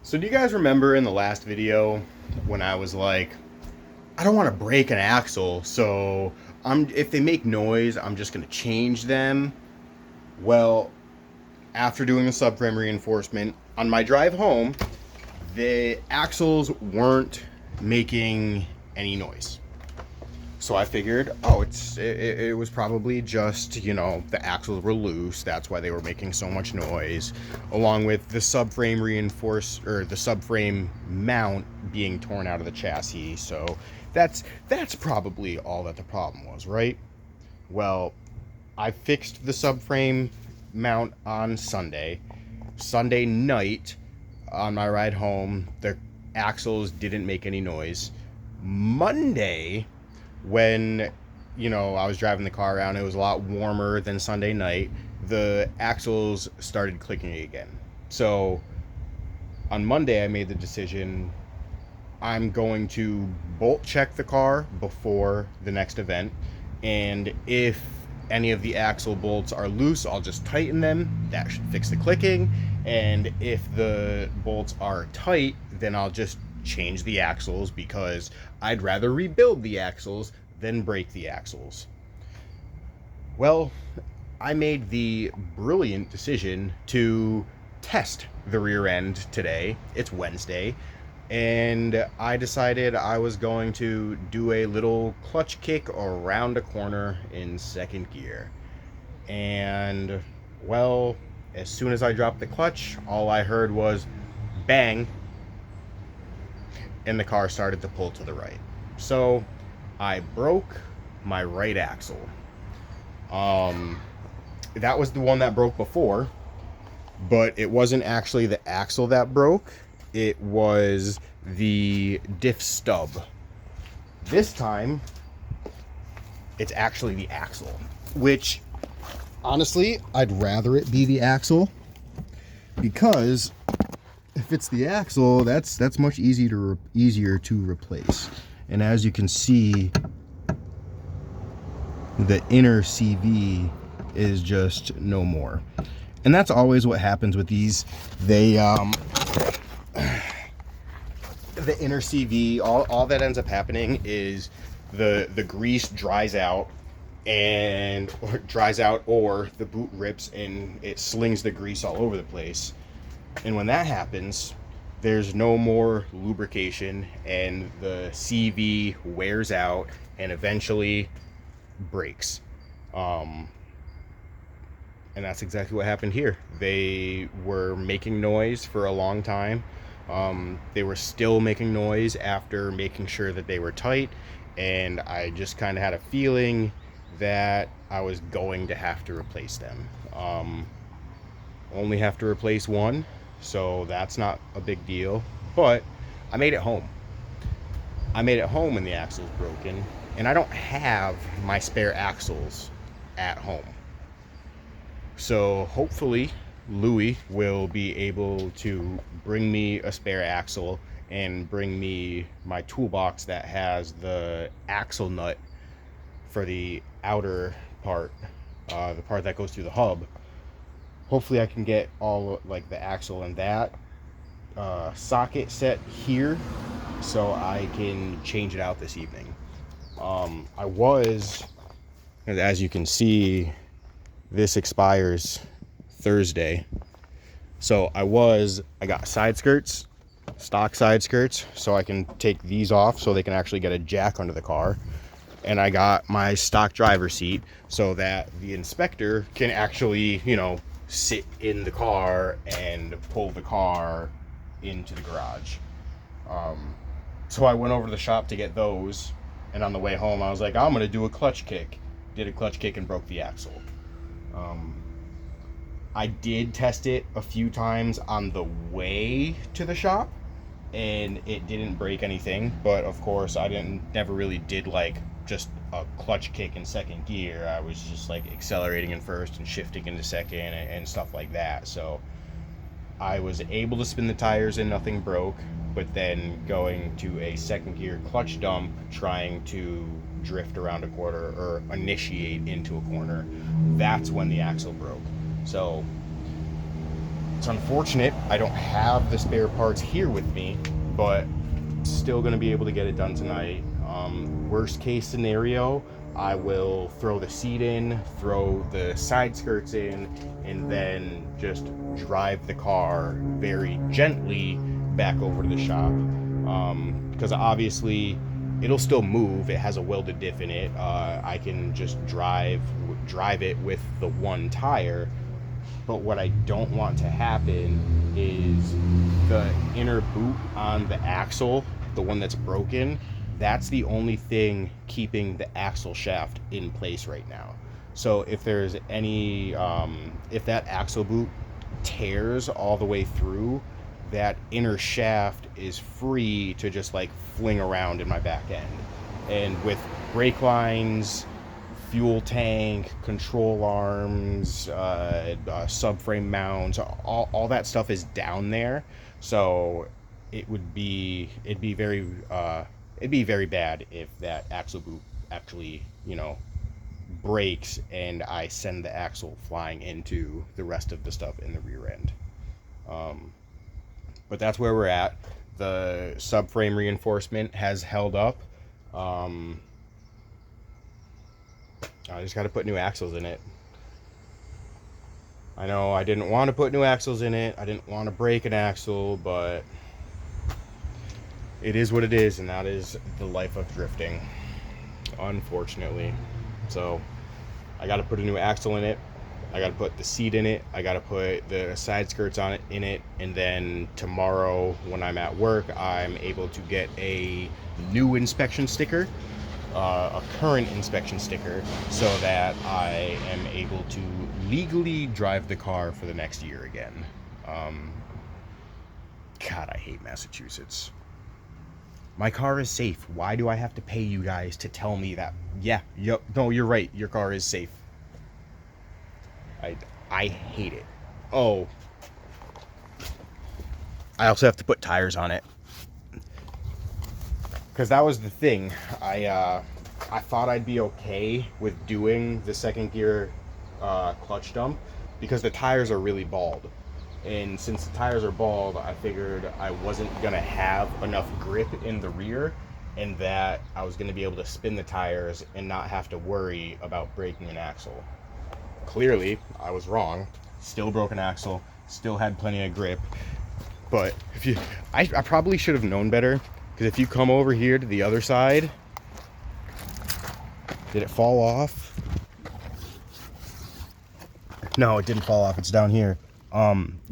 So do you guys remember in the last video when I was like, I don't want to break an axle, so if they make noise, I'm just going to change them. Well, after doing the subframe reinforcement, on my drive home, the axles weren't making any noise. So I figured, oh, it was probably just, the axles were loose. That's why they were making so much noise, along with the subframe the subframe mount being torn out of the chassis. So that's probably all that the problem was, right? Well, I fixed the subframe mount on Sunday. Sunday night, on my ride home, the axles didn't make any noise. Monday, when I was driving the car around, it was a lot warmer than Sunday night. The axles started clicking again. So on Monday, I made the decision I'm going to bolt check the car before the next event, and if any of the axle bolts are loose, I'll just tighten them. That should fix the clicking. And if the bolts are tight, then I'll just change the axles, because I'd rather rebuild the axles than break the axles. Well, I made the brilliant decision to test the rear end today. It's Wednesday, and I decided I was going to do a little clutch kick around a corner in second gear. And, well, as soon as I dropped the clutch, all I heard was bang, and the car started to pull to the right. So I broke my right axle. That was the one that broke before, but it wasn't actually the axle that broke. It was the diff stub. This time, it's actually the axle, which honestly, I'd rather it be the axle, because if it's the axle, that's much easier to replace. And as you can see, the inner CV is just no more. And that's always what happens with these. They the inner CV, all that ends up happening is the grease dries out, or the boot rips and it slings the grease all over the place. And when that happens, there's no more lubrication, and the CV wears out and eventually breaks. And that's exactly what happened here. They were making noise for a long time. They were still making noise after making sure that they were tight, and I just kind of had a feeling that I was going to have to replace them. Only have to replace one, so that's not a big deal. But I made it home. I made it home and the axle's broken, and I don't have my spare axles at home. So hopefully Louis will be able to bring me a spare axle and bring me my toolbox that has the axle nut for the outer part, the part that goes through the hub. Hopefully I can get all like the axle and that socket set here, so I can change it out this evening. As you can see, this expires Thursday. So I got side skirts, stock side skirts, so I can take these off so they can actually get a jack under the car. And I got my stock driver seat so that the inspector can actually, sit in the car and pull the car into the garage. So I went over to the shop to get those, and on the way home I was like, I'm gonna do a clutch kick. Did a clutch kick and broke the axle. I did test it a few times on the way to the shop, and it didn't break anything. But of course, I never really did like just a clutch kick in second gear. I was just like accelerating in first and shifting into second and stuff like that. So I was able to spin the tires and nothing broke. But then going to a second gear clutch dump, trying to drift around a corner or initiate into a corner, that's when the axle broke. So It's unfortunate I don't have the spare parts here with me, but still going to be able to get it done tonight. Worst case scenario, I will throw the seat in, throw the side skirts in, and then just drive the car very gently back over to the shop. Because obviously it'll still move. It has a welded diff in it. I can just drive it with the one tire. But what I don't want to happen is the inner boot on the axle, the one that's broken, that's the only thing keeping the axle shaft in place right now. So if there's any, if that axle boot tears all the way through, that inner shaft is free to just like fling around in my back end. And with brake lines, fuel tank, control arms, subframe mounts, all that stuff is down there. So it'd be very bad if that axle boot actually, breaks and I send the axle flying into the rest of the stuff in the rear end. But that's where we're at. The subframe reinforcement has held up. I just got to put new axles in it. I know I didn't want to put new axles in it. I didn't want to break an axle, but it is what it is, and that is the life of drifting, unfortunately. So I got to put a new axle in it. I got to put the seat in it. I got to put the side skirts on it in it, and then tomorrow when I'm at work, I'm able to get a new inspection sticker, a current inspection sticker, so that I am able to legally drive the car for the next year again. God, I hate Massachusetts. My car is safe. Why do I have to pay you guys to tell me that? No, you're right. Your car is safe. I hate it. Oh. I also have to put tires on it. Because that was the thing. I thought I'd be okay with doing the second gear clutch dump because the tires are really bald. And since the tires are bald, I figured I wasn't going to have enough grip in the rear and that I was going to be able to spin the tires and not have to worry about breaking an axle. Clearly, I was wrong. Still broke an axle, still had plenty of grip. But I probably should have known better, because if you come over here to the other side, did it fall off? No, it didn't fall off. It's down here.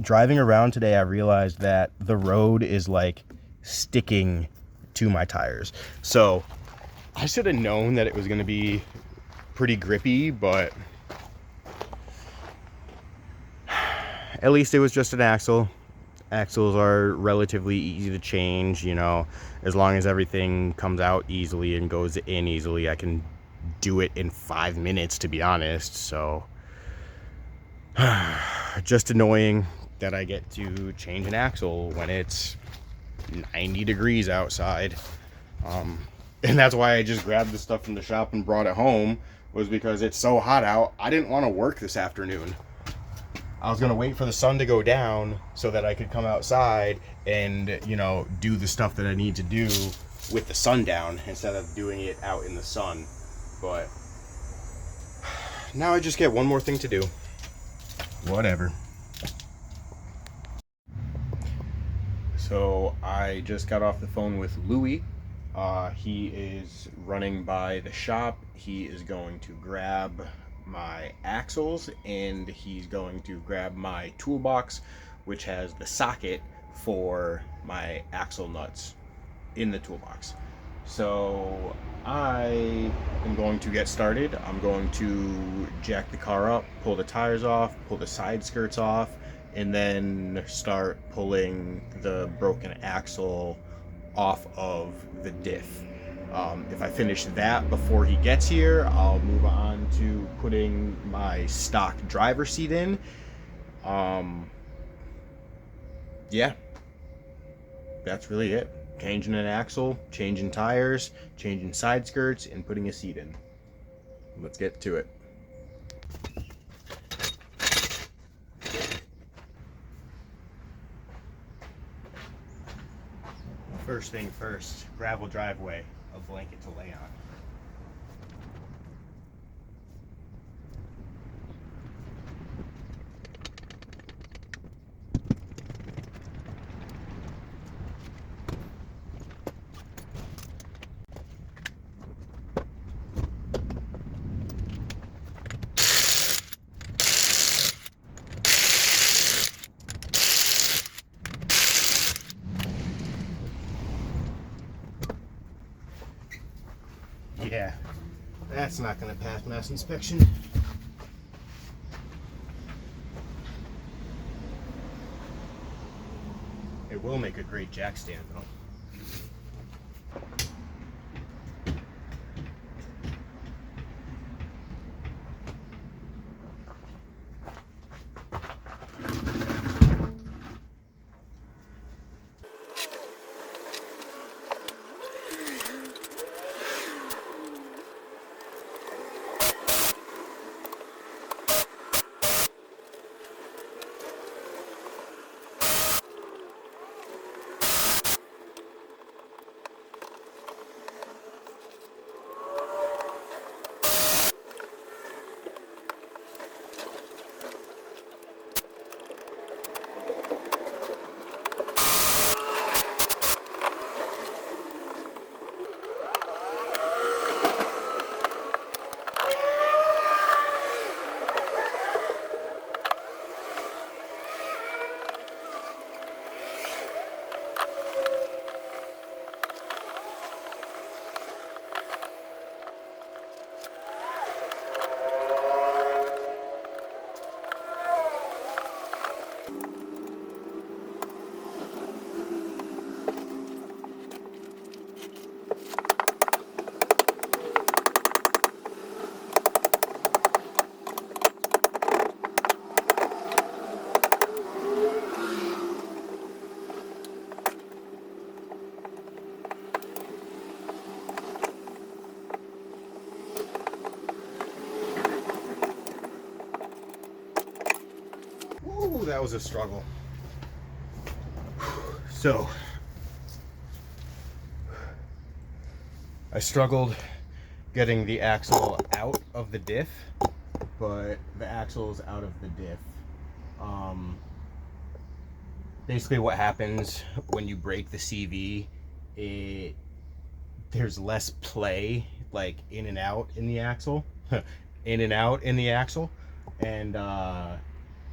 Driving around today, I realized that the road is like sticking to my tires. So I should have known that it was going to be pretty grippy, but at least it was just an axle. Axles are relatively easy to change, as long as everything comes out easily and goes in easily. I can do it in 5 minutes, to be honest. So just annoying that I get to change an axle when it's 90 degrees outside. And that's why I just grabbed the stuff from the shop and brought it home, was because it's so hot out. I didn't want to work this afternoon. I was going to wait for the sun to go down so that I could come outside and, do the stuff that I need to do with the sun down instead of doing it out in the sun. But now I just get one more thing to do. Whatever. So I just got off the phone with Louie. He is running by the shop. He is going to grab my axles and he's going to grab my toolbox, which has the socket for my axle nuts in the toolbox. So I am going to get started. I'm going to jack the car up, pull the tires off, pull the side skirts off, and then start pulling the broken axle off of the diff. If I finish that before he gets here, I'll move on to putting my stock driver seat in. Yeah, that's really it. Changing an axle, changing tires, changing side skirts, and putting a seat in. Let's get to it. First thing first, gravel driveway, a blanket to lay on. Yeah, that's not going to pass mass inspection. It will make a great jack stand though. Ooh, that was a struggle. So, I struggled getting the axle out of the diff, but the axle is out of the diff. Basically what happens when you break the CV, there's less play, like in and out in the axle, in and out in the axle, and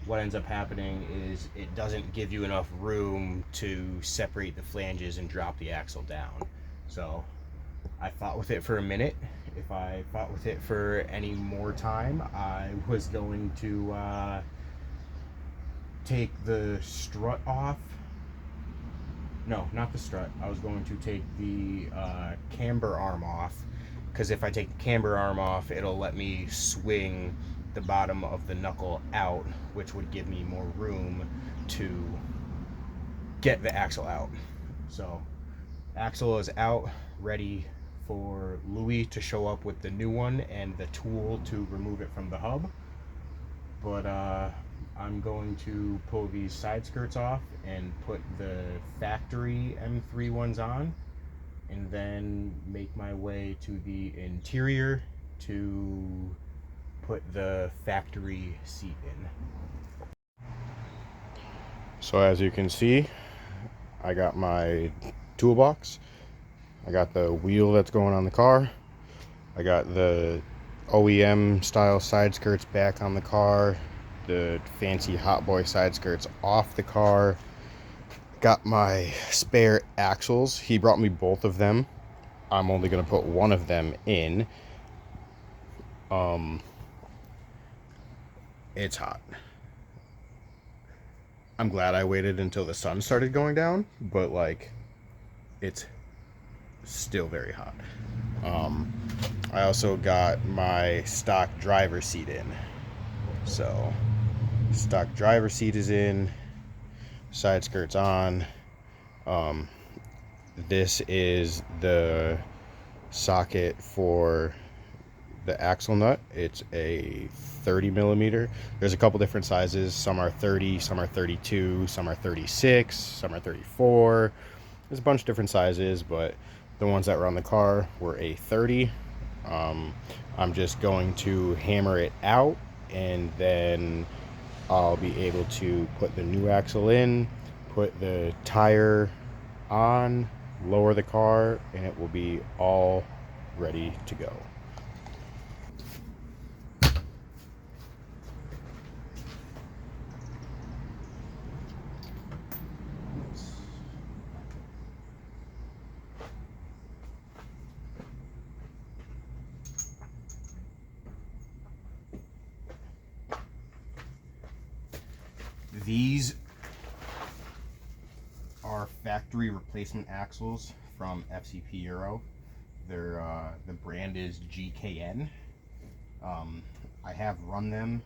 what ends up happening is it doesn't give you enough room to separate the flanges and drop the axle down. So I fought with it for a minute. If I fought with it for any more time, I was going to take the strut off. No, not the strut. I was going to take the camber arm off, because if I take the camber arm off, it'll let me swing the bottom of the knuckle out, which would give me more room to get the axle out. So axle is out, ready for Louis to show up with the new one and the tool to remove it from the hub. But I'm going to pull these side skirts off and put the factory M3 ones on, and then make my way to the interior to put the factory seat in. So as you can see, I got my toolbox. I got the wheel that's going on the car. I got the OEM style side skirts back on the car. The fancy Hot Boy side skirts off the car. Got my spare axles. He brought me both of them. I'm only going to put one of them in. It's hot. I'm glad I waited until the sun started going down, but like, it's still very hot. I also got my stock driver seat in. So, stock driver seat is in, side skirts on. This is the socket for the axle nut. It's a 30 millimeter. There's a couple different sizes. Some are 30, some are 32, some are 36, some are 34. There's a bunch of different sizes, but the ones that were on the car were a 30. I'm just going to hammer it out, and then I'll be able to put the new axle in, put the tire on, lower the car, and it will be all ready to go. These are factory replacement axles from FCP Euro. They're the brand is GKN. I have run them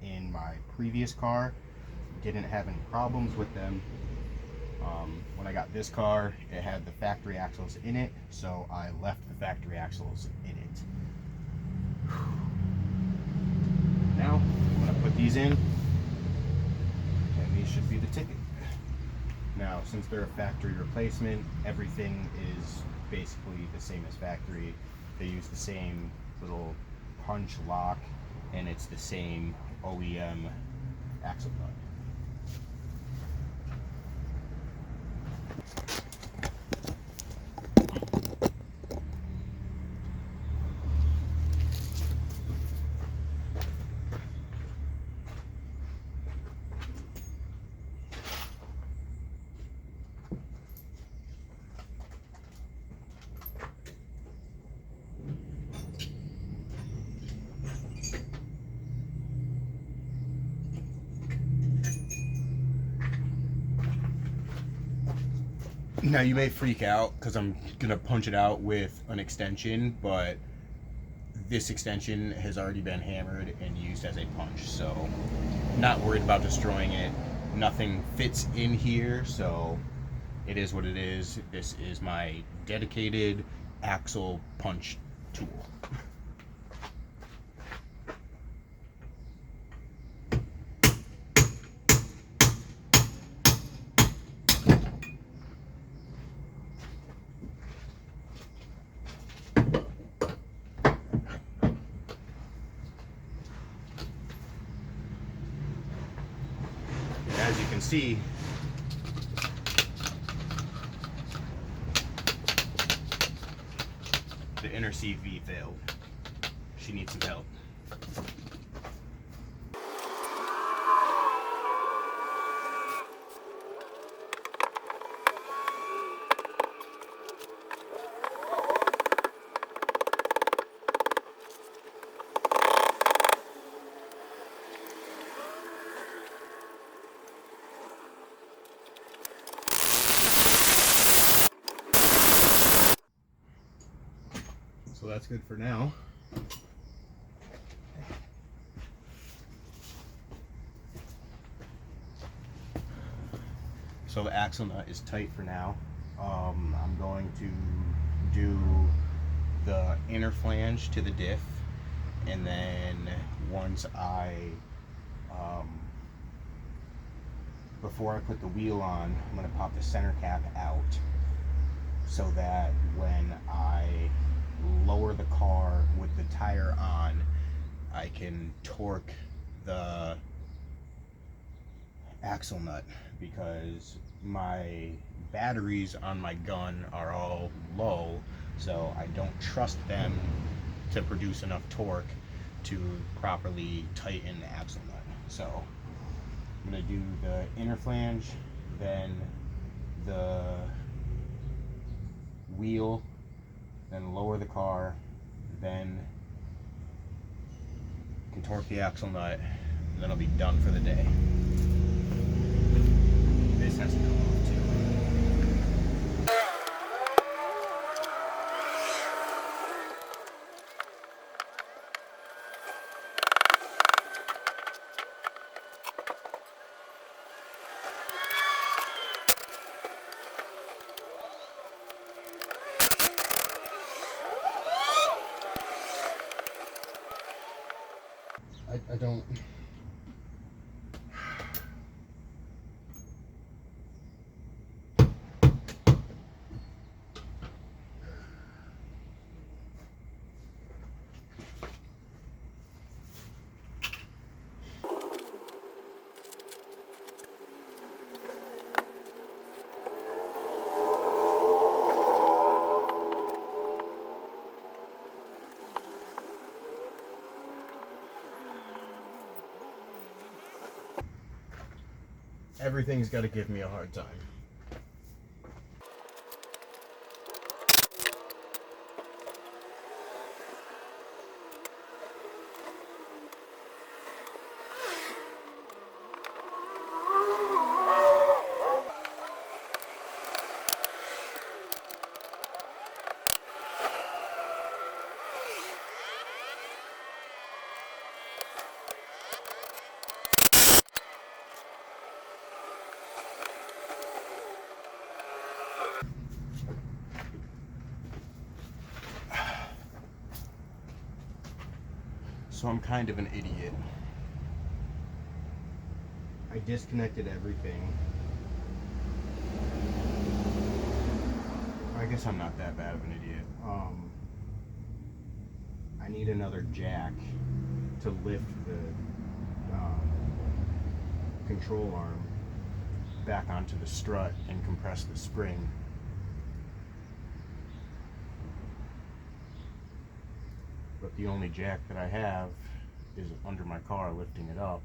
in my previous car, didn't have any problems with them. When I got this car, it had the factory axles in it, so I left the factory axles in it. Now I'm gonna put these in, and these should be the ticket. Now, since they're a factory replacement, everything is basically the same as factory. They use the same little punch lock, and it's the same OEM axle nut. Now you may freak out because I'm gonna punch it out with an extension, but this extension has already been hammered and used as a punch, so not worried about destroying it. Nothing fits in here, so it is what it is. This is my dedicated axle punch tool. As you can see, the inner CV failed. She needs some help. So that's good for now. So the axle nut is tight for now. I'm going to do the inner flange to the diff, and then once before I put the wheel on, I'm going to pop the center cap out so that when I lower the car with the tire on, I can torque the axle nut, because my batteries on my gun are all low, so I don't trust them to produce enough torque to properly tighten the axle nut. So I'm going to do the inner flange, then the wheel, then lower the car, then can torque the axle nut, and then I'll be done for the day. This has to come off too. I don't. Everything's got to give me a hard time. So I'm kind of an idiot. I disconnected everything. I guess I'm not that bad of an idiot. I need another jack to lift the control arm back onto the strut and compress the spring. But the only jack that I have is under my car lifting it up.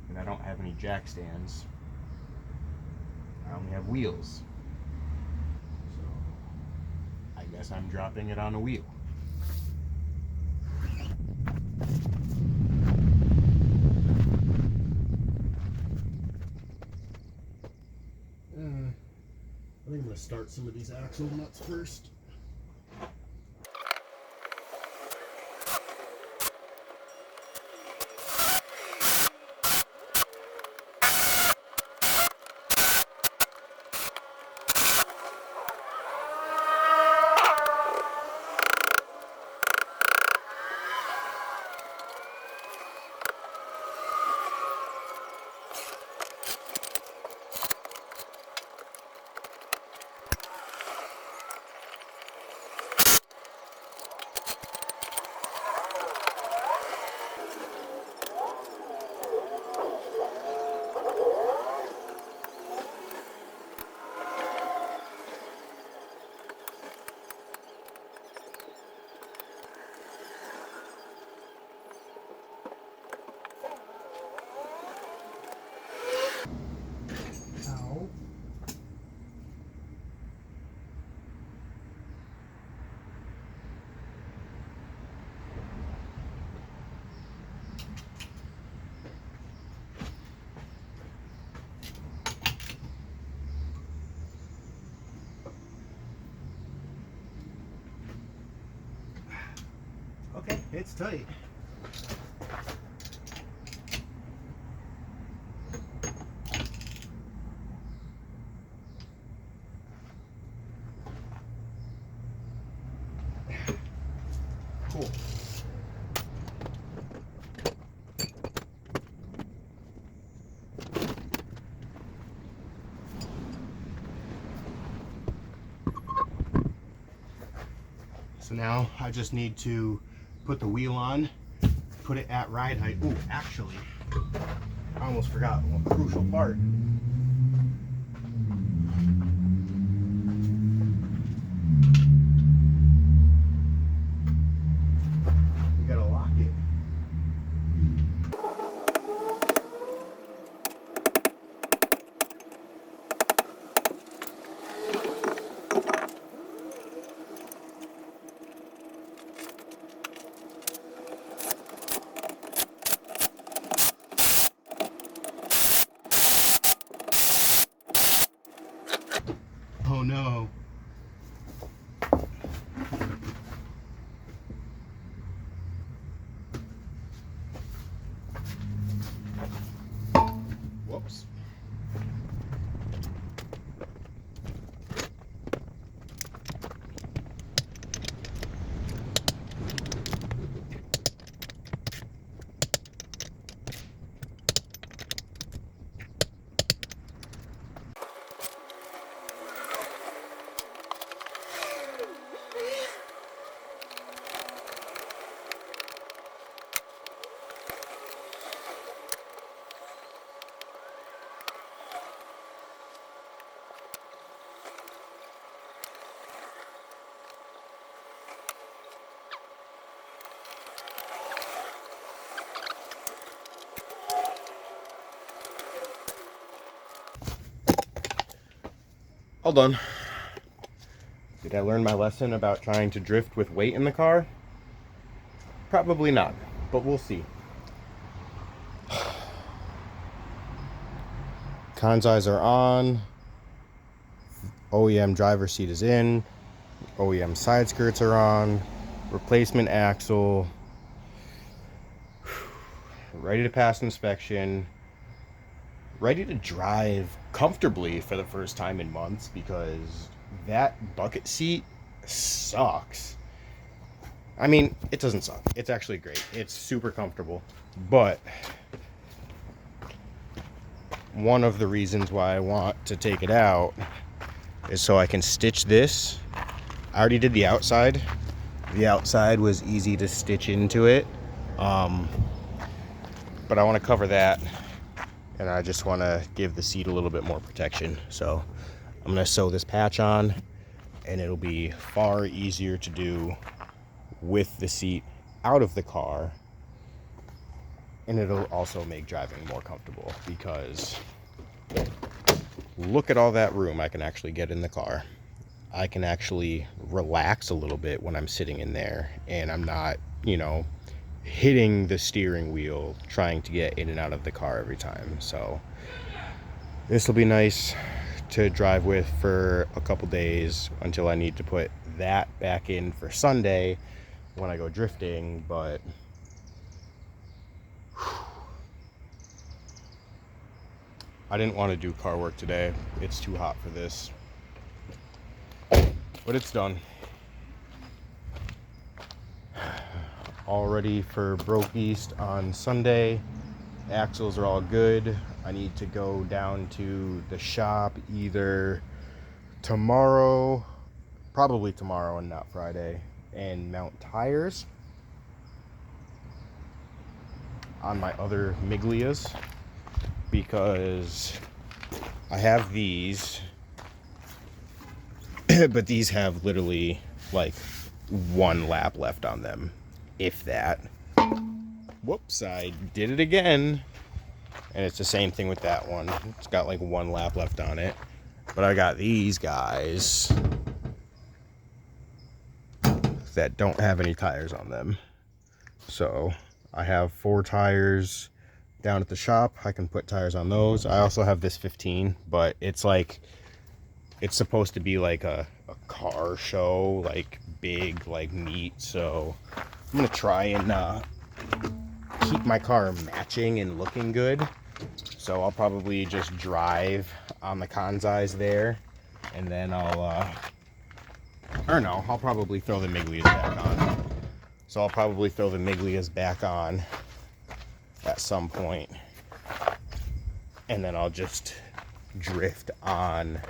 And I don't have any jack stands. I only have wheels. So I guess I'm dropping it on a wheel. I think I'm going to start some of these axle nuts first. Okay, it's tight. Cool. So now I just need to put the wheel on, put it at ride height. Ooh, actually, I almost forgot a crucial part. We gotta lock it. Oh no. Whoops. All done. Did I learn my lesson about trying to drift with weight in the car? Probably not, but we'll see. Con's eyes are on. OEM driver seat is in. OEM side skirts are on. Replacement axle. Ready to pass inspection. Ready to drive comfortably for the first time in months, because that bucket seat sucks. I mean, it doesn't suck. It's actually great. It's super comfortable. But one of the reasons why I want to take it out is so I can stitch this. I already did the outside. The outside was easy to stitch into it. But I want to cover that, and I just want to give the seat a little bit more protection. So I'm going to sew this patch on, and it'll be far easier to do with the seat out of the car. And it'll also make driving more comfortable, because look at all that room I can actually get in the car. I can actually relax a little bit when I'm sitting in there, and I'm not, hitting the steering wheel trying to get in and out of the car every time. So this will be nice to drive with for a couple days until I need to put that back in for Sunday when I go drifting. But I didn't want to do car work today. It's too hot for this. But it's done. All ready for Broke East on Sunday. Axles are all good. I need to go down to the shop either tomorrow, probably tomorrow and not Friday, and mount tires on my other Miglias, because I have these, but these have literally like one lap left on them, if that. Whoops, I did it again. And it's the same thing with that one. It's got like one lap left on it. But I got these guys that don't have any tires on them. So I have 4 tires down at the shop. I can put tires on those. I also have this 15, but it's like, it's supposed to be like a car show, like big, like meet. So I'm gonna try and keep my car matching and looking good. So I'll probably just drive on the Con's eyes there, and then I'll probably throw the Miglias back on. So I'll probably throw the Miglias back on at some point, and then I'll just drift on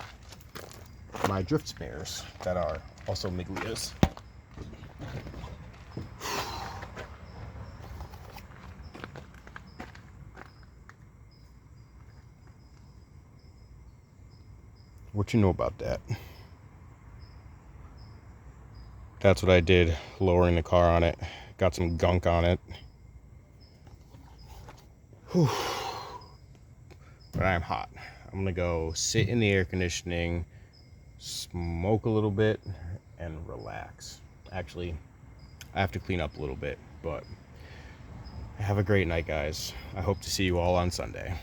my drift spares that are also Miglias. What you know about that? That's what I did, lowering the car on it. Got some gunk on it. Whew. But I'm hot. I'm gonna go sit in the air conditioning, smoke a little bit, and relax. Actually, I have to clean up a little bit, but have a great night, guys. I hope to see you all on Sunday.